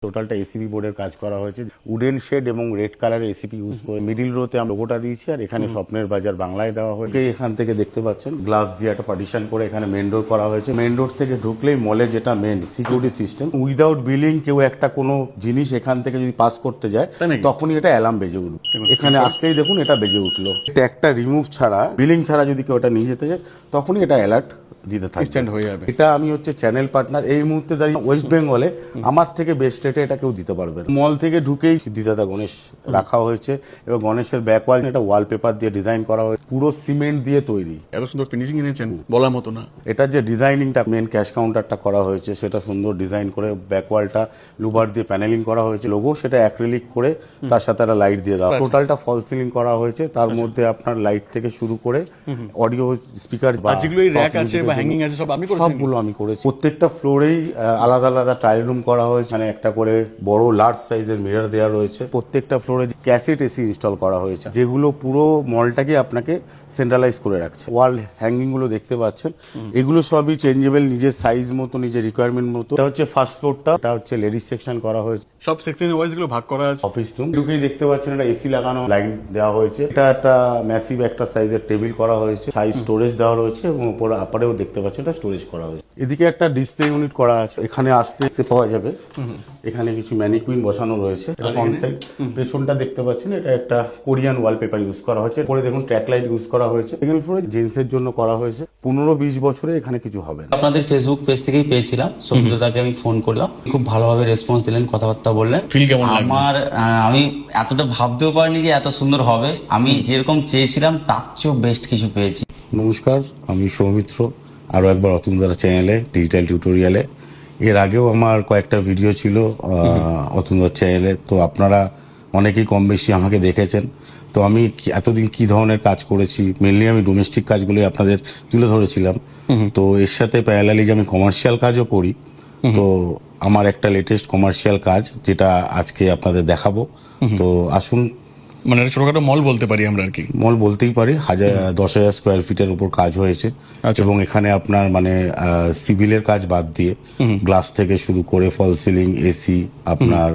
টোটালটা এসিপি বোর্ডের কাজ করা হয়েছে, উডেন শেড এবং রেড কালারের এসিপি ইউজ করে মিডিল রোতে আমরা লোগোটা দিয়েছি, আর এখানে স্বপ্নের বাজার বাংলায় দেওয়া হয়েছে। এখান থেকে দেখতে পাচ্ছেন গ্লাস দিয়ে একটা পার্টিশন করে এখানে মেন ডোর করা হয়েছে। মেন ডোর থেকে ঢুকলেই মলে যেটা main security system, without billing কেউ একটা কোনো জিনিস এখান থেকে যদি পাস করতে যায় তখনই এটা অ্যালার্ম বেজে উঠবে। এখানে আসলেই দেখুন এটা বেজে উঠলো। এটা একটা রিমুভ ছাড়া, বিলিং ছাড়া যদি কেউ এটা নিয়ে যেতে যায় তখনই এটা অ্যালার্ট দিতে থাকবে হয়ে যাবে। এটা আমি হচ্ছে চ্যানেল পার্টনার এই মুহূর্তে দাঁড়িয়ে ওয়েস্ট বেঙ্গলে আমার থেকে বেস্ট রেটে এটা কেউ দিতে পারবে না। মল থেকে ঢুকেই সিদ্ধিদাতা গণেশ রাখা হয়েছে এবং গণেশের ব্যাক ওয়াল এটা ওয়ালপেপার দিয়ে ডিজাইন করা হয়েছে, পুরো সিমেন্ট দিয়ে তৈরি। এত সুন্দর ফিনিশিং এনেছেন বলার মতো না। এটার যে ডিজাইনিংটা মেন ক্যাশ কাউন্টারটা করা হয়েছে সেটা সুন্দর ডিজাইন করে, ব্যাক ওয়ালটা লুবার দিয়ে প্যানেলিং করা হয়েছে, লোগো সেটা অ্যাক্রিলিক করে তার সাথে একটা লাইট দিয়ে দেওয়া। টোটালটা ফল সিলিং করা হয়েছে, তার মধ্যে আপনার লাইট থেকে শুরু করে অডিও স্পিকার যেগুলো র‍্যাক আছে বা হ্যাঙ্গিং আছে সব আমি করেছি, সবগুলো আমি করেছি। প্রত্যেকটা ফ্লোরেই আলাদা আলাদা ট্রায়াল রুম করা হয়েছে, মানে একটা করে বড় লার্জ সাইজের মিরর দেওয়া রয়েছে। প্রত্যেকটা ফ্লোরে ক্যাসেট এসি ইনস্টল করা হয়েছে, যেগুলো পুরো মলটাকে আপনাকে সেন্ট্রালাইজ করে রাখছে। ওয়াল হ্যাঙ্গিং গুলো দেখতে পাচ্ছেন, এগুলো সবই চেঞ্জেবল, নিজের সাইজ মতো নিজের রিকোয়ারমেন্ট মতো। এটা হচ্ছে ফার্স্ট ফ্লোরটা, এটা হচ্ছে লেডিস সেকশন করা হয়েছে, সব সেকশন ওয়াইজ গুলো ভাগ করা আছে। অফিস রুম ঢুকেই দেখতে পাচ্ছেন এটা এসি লাগানো, লাইন দেওয়া হয়েছে। এটা একটা ম্যাসিভ একটা সাইজের টেবিল করা হয়েছে, সাইজ স্টোরেজ দেওয়া রয়েছে এবং উপরে আপারেও দেখতে পাচ্ছেন এটা স্টোরেজ করা হয়েছে। এদিকে একটা ডিসপ্লে ইউনিট করা আছে, এখানে আসলে দেখতে পাওয়া যাবে এখানে কিছু ম্যানিকুইন বসানো রয়েছে। এটা ফ্রন্ট সাইড, পেছনটা দেখতে পাচ্ছেন এটা একটা কোরিয়ান ওয়ালপেপার ইউজ করা হয়েছে। পরে দেখুন ট্র্যাক লাইট ইউজ করা হয়েছে। সেকেন্ড ফ্লোরে জেন্টসের জন্য করা হয়েছে। 15-20 বছরে এখানে কিছু হবে না। আপনাদের ফেসবুক পেজ থেকেই পেয়েছিলাম, সৌমিত্রদাকে আমি ফোন করলাম, খুব ভালোভাবে রেসপন্স দিলেন, কথাবার্তা বললেন। ফিল কেমন লাগছে? আমি এতটা ভাবতেও পারিনি যে এত সুন্দর হবে। আমি যেরকম চেয়েছিলাম তার চেয়েও বেস্ট কিছু পেয়েছি। নমস্কার, আমি সৌমিত্র, আরও একবার অতুলদার চ্যানেলে ডিজিটাল টিউটোরিয়ালে। এর আগেও আমার কয়েকটা ভিডিও ছিল অতুলদার চ্যানেলে, তো আপনারা অনেকেই কম বেশি আমাকে দেখেছেন। তো আমি এতদিন কি ধরনের কাজ করেছি, মেনলি আমি ডোমেস্টিক কাজগুলোই আপনাদের তুলে ধরেছিলাম। তো এর সাথে প্যারালালি যে আমি কমার্শিয়াল কাজও করি, তো আমার একটা লেটেস্ট কমার্শিয়াল কাজ যেটা আজকে আপনাদের দেখাবো। তো আসুন, মানে ছোটখাটো মল বলতে পারি আমরা আর কি, মল বলতেই পারি। 10,000 স্কোয়ার ফিটের উপর কাজ হয়েছে এবং এখানে আপনার মানে সিভিলের কাজ বাদ দিয়ে গ্লাস থেকে শুরু করে ফল সিলিং, এসি, আপনার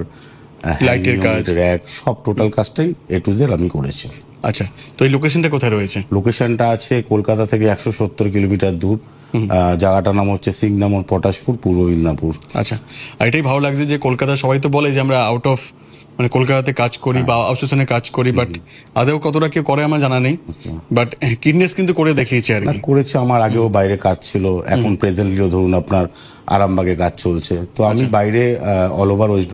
লাইটের কাজ, র‍্যাক, সব টোটাল কাজটাই এ টু জেড আমি করেছি। আচ্ছা, তো এই লোকেশনটা কোথায় রয়েছে? লোকেশনটা আছে কলকাতা থেকে 170 কিলোমিটার দূর। জায়গাটার নাম হচ্ছে সিংনামর, পটাশপুর, পূর্ব মিদনাপুর। আচ্ছা, আর এটাই ভালো লাগছে যে কলকাতা সবাই তো বলে যে আমরা আউট অফ মানে কলকাতাতে কাজ করি বা আউটসোর্সিংয়ে কাজ করি, বাট আদেও কতটা কেউ করে আমার জানা নেই। বাট কিডনেস কিন্তু করে দেখিয়েছে আর কি। করেছে, আমার আগেও বাইরে কাজ ছিল, এখন প্রেজেন্টলিও ধরুন আপনার আরামবাগে কাজ চলছে। তো আমি বাইরে অল ওভার ওয়েস্ট